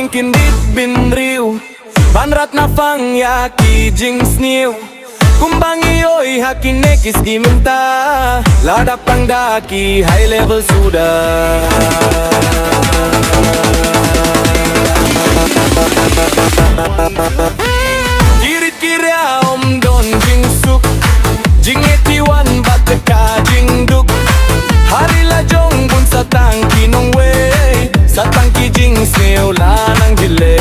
King kindit binriu Banrat na fang yaki jing sniu Kumbang iyoy hakin nekis di minta Ladap pang daki high level sudah Kirit kirya om don jing suk Jing etiwan bateka jing duk Hari la jong bun satang kinong way Satang ki jing sniu lanang jile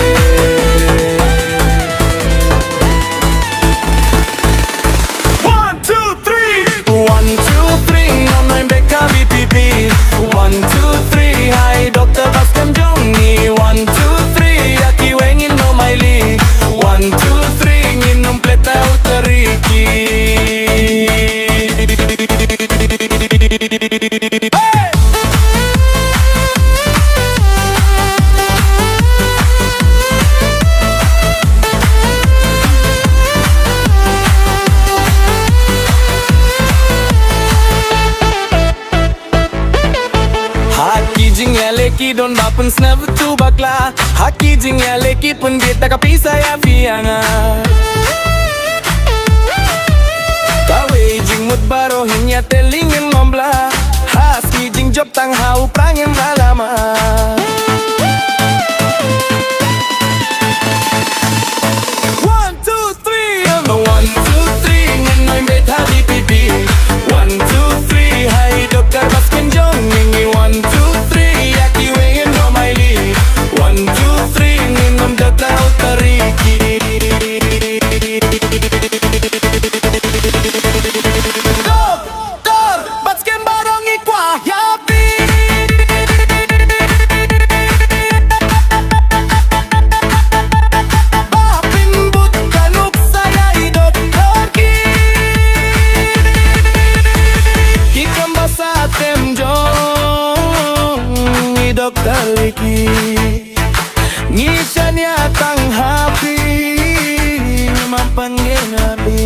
Hai Dr. Batskhem Jongi 1, 2, 3 Aki wengin no maili 1, 2, 3 Nginum pleta utariki Hey! Haki jing ya leki don bapen never tu bakla Haki jing ya leki pun beta kapisa ya fianga Kawe jing mut baro hinya telingin mombla Haski jing job tang hau prangin malama One, two, three, 1, 2, 3 Ngenoy beta di pipi 1, 2, 3 Hai Dr. Batskhem Jongi 1, 2, 3 Aki wengin no maili 1, 2, 3 Nginum data utariki Dr. Batskhem Marboh ngikwa yapi Bapin but kanuk saya hidup lagi Kikam Batskhem Jongi Dokter Liki Ngisya niya tang happy Mapan ginabi